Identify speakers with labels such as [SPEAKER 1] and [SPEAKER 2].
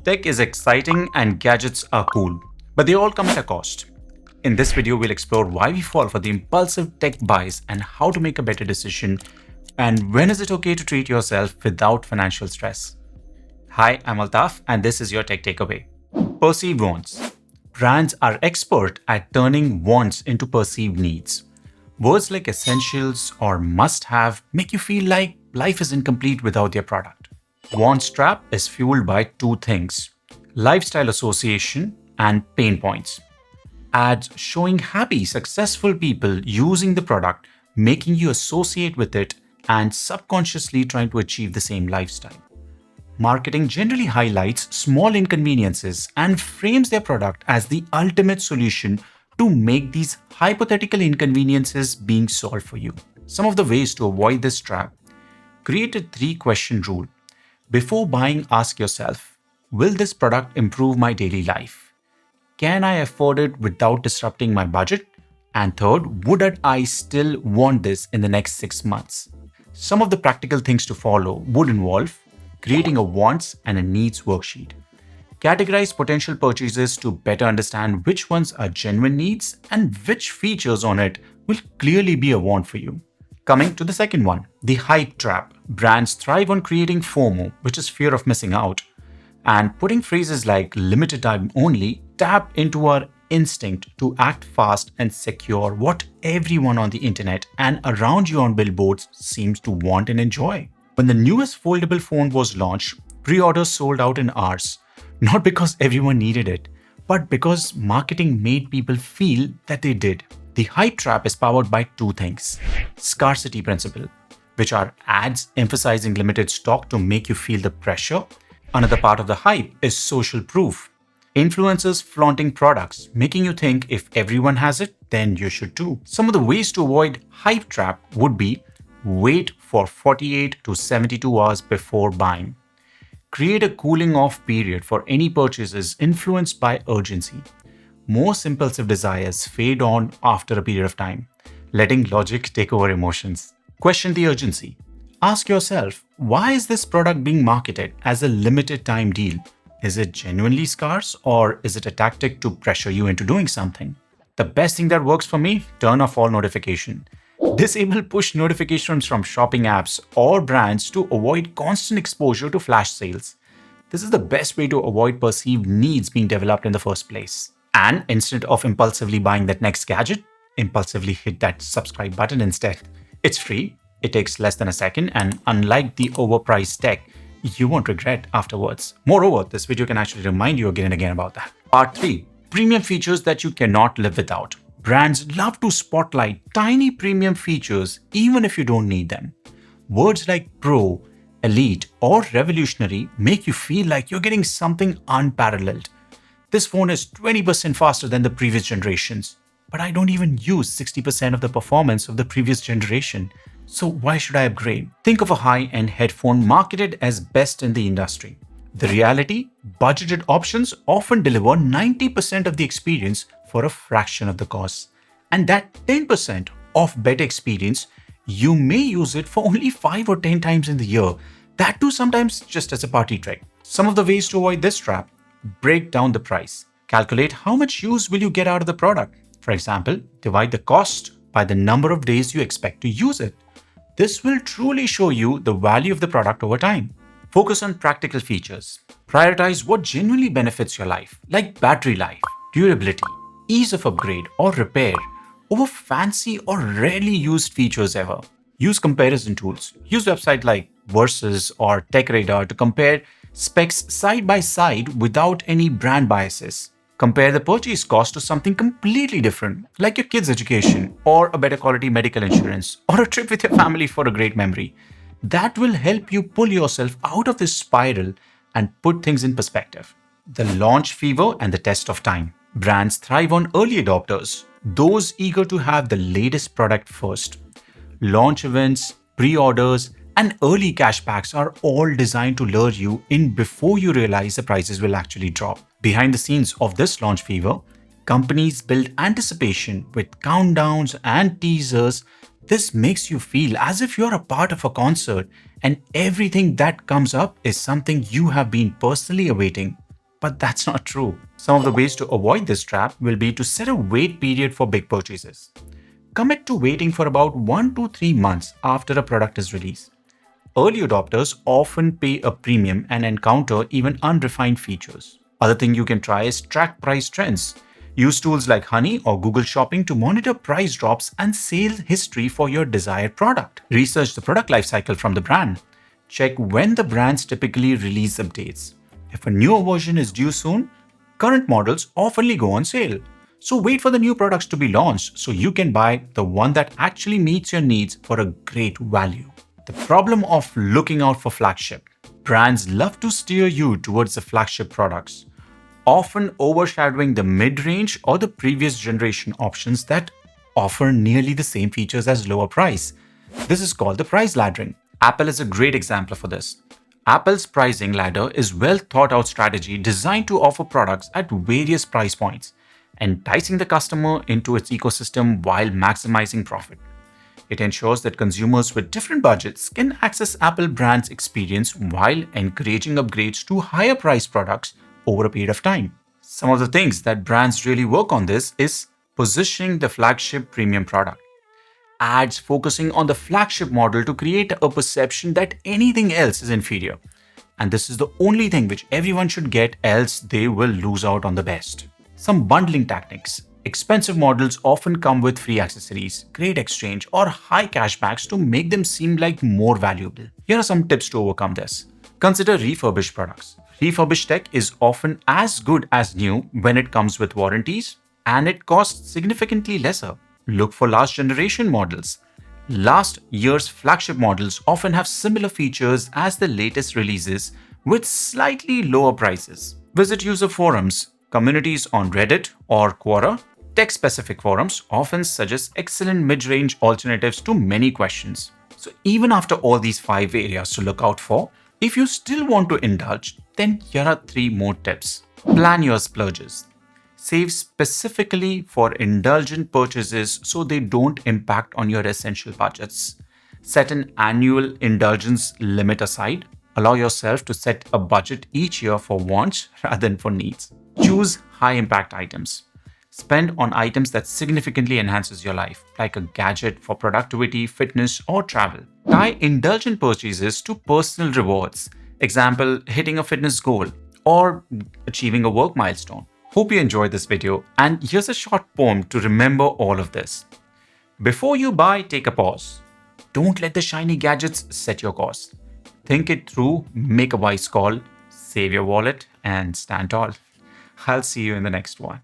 [SPEAKER 1] Tech is exciting and gadgets are cool, but they all come at a cost. In this video, we'll explore why we fall for the impulsive tech buys and how to make a better decision, and when is it okay to treat yourself without financial stress. Hi, I'm Altaf, and this is your Tech Takeaway. Perceived wants. Brands are expert at turning wants into perceived needs. Words like essentials or must have make you feel like life is incomplete without their product. Wants trap is fueled by two things: lifestyle association and pain points. Ads showing happy, successful people using the product, making you associate with it and subconsciously trying to achieve the same lifestyle. Marketing generally highlights small inconveniences and frames their product as the ultimate solution to make these hypothetical inconveniences being solved for you. Some of the ways to avoid this trap: create a three-question rule. Before buying, ask yourself, will this product improve my daily life? Can I afford it without disrupting my budget? And third, would I still want this in the next 6 months? Some of the practical things to follow would involve creating a wants and a needs worksheet. Categorize potential purchases to better understand which ones are genuine needs and which features on it will clearly be a want for you. Coming to the second one, the hype trap. Brands thrive on creating FOMO, which is fear of missing out, and putting phrases like limited time only tap into our instinct to act fast and secure what everyone on the internet and around you on billboards seems to want and enjoy. When the newest foldable phone was launched, pre-orders sold out in hours, not because everyone needed it, but because marketing made people feel that they did. The hype trap is powered by two things: scarcity principle, which are ads emphasizing limited stock to make you feel the pressure. Another part of the hype is social proof. Influencers flaunting products, making you think if everyone has it, then you should too. Some of the ways to avoid hype trap would be: wait for 48 to 72 hours before buying. Create a cooling off period for any purchases influenced by urgency. Most impulsive desires fade on after a period of time, letting logic take over emotions. Question the urgency. Ask yourself, why is this product being marketed as a limited time deal? Is it genuinely scarce, or is it a tactic to pressure you into doing something? The best thing that works for me: turn off all notification. Disable push notifications from shopping apps or brands to avoid constant exposure to flash sales. This is the best way to avoid perceived needs being developed in the first place. And instead of impulsively buying that next gadget, impulsively hit that subscribe button instead. It's free, it takes less than a second, and unlike the overpriced tech, you won't regret afterwards. Moreover, this video can actually remind you again and again about that. Part 3. Premium features that you cannot live without. Brands love to spotlight tiny premium features even if you don't need them. Words like pro, elite, or revolutionary make you feel like you're getting something unparalleled. This phone is 20% faster than the previous generations, but I don't even use 60% of the performance of the previous generation. So why should I upgrade? Think of a high-end headphone marketed as best in the industry. The reality: budgeted options often deliver 90% of the experience for a fraction of the cost. And that 10% of better experience, you may use it for only 5 or 10 times in the year. That too sometimes just as a party trick. Some of the ways to avoid this trap: break down the price. Calculate how much use will you get out of the product. For example, divide the cost by the number of days you expect to use it. This will truly show you the value of the product over time. Focus on practical features. Prioritize what genuinely benefits your life, like battery life, durability, ease of upgrade or repair, over fancy or rarely used features ever. Use comparison tools. Use websites like Versus or TechRadar to compare specs side by side without any brand biases. Compare the purchase cost to something completely different, like your kid's education, or a better quality medical insurance, or a trip with your family for a great memory. That will help you pull yourself out of this spiral and put things in perspective. The launch fever and the test of time. Brands thrive on early adopters, those eager to have the latest product first. Launch events, pre-orders, and early cashbacks are all designed to lure you in before you realize the prices will actually drop. Behind the scenes of this launch fever, companies build anticipation with countdowns and teasers. This makes you feel as if you're a part of a concert and everything that comes up is something you have been personally awaiting. But that's not true. Some of the ways to avoid this trap will be to set a wait period for big purchases. Commit to waiting for about 1 to 3 months after a product is released. Early adopters often pay a premium and encounter even unrefined features. Other thing you can try is track price trends. Use tools like Honey or Google Shopping to monitor price drops and sales history for your desired product. Research the product lifecycle from the brand. Check when the brands typically release updates. If a newer version is due soon, current models oftenly go on sale. So wait for the new products to be launched so you can buy the one that actually meets your needs for a great value. The problem of looking out for flagship. Brands love to steer you towards the flagship products, often overshadowing the mid-range or the previous generation options that offer nearly the same features as lower price. This is called the price laddering. Apple is a great example for this. Apple's pricing ladder is well thought out strategy designed to offer products at various price points, enticing the customer into its ecosystem while maximizing profit. It ensures that consumers with different budgets can access Apple brand's experience while encouraging upgrades to higher priced products over a period of time. Some of the things that brands really work on this is positioning the flagship premium product. Ads focusing on the flagship model to create a perception that anything else is inferior. And this is the only thing which everyone should get, else they will lose out on the best. Some bundling tactics. Expensive models often come with free accessories, great exchange, or high cashbacks to make them seem like more valuable. Here are some tips to overcome this. Consider refurbished products. Refurbished tech is often as good as new when it comes with warranties, and it costs significantly lesser. Look for last generation models. Last year's flagship models often have similar features as the latest releases with slightly lower prices. Visit user forums, communities on Reddit or Quora. Tech-specific forums often suggest excellent mid-range alternatives to many questions. So even after all these 5 areas to look out for, if you still want to indulge, then here are 3 more tips. Plan your splurges. Save specifically for indulgent purchases so they don't impact on your essential budgets. Set an annual indulgence limit aside. Allow yourself to set a budget each year for wants rather than for needs. Choose high-impact items. Spend on items that significantly enhances your life, like a gadget for productivity, fitness, or travel. Tie indulgent purchases to personal rewards. Example, hitting a fitness goal or achieving a work milestone. Hope you enjoyed this video, and here's a short poem to remember all of this. Before you buy, take a pause. Don't let the shiny gadgets set your course. Think it through, make a wise call, save your wallet, and stand tall. I'll see you in the next one.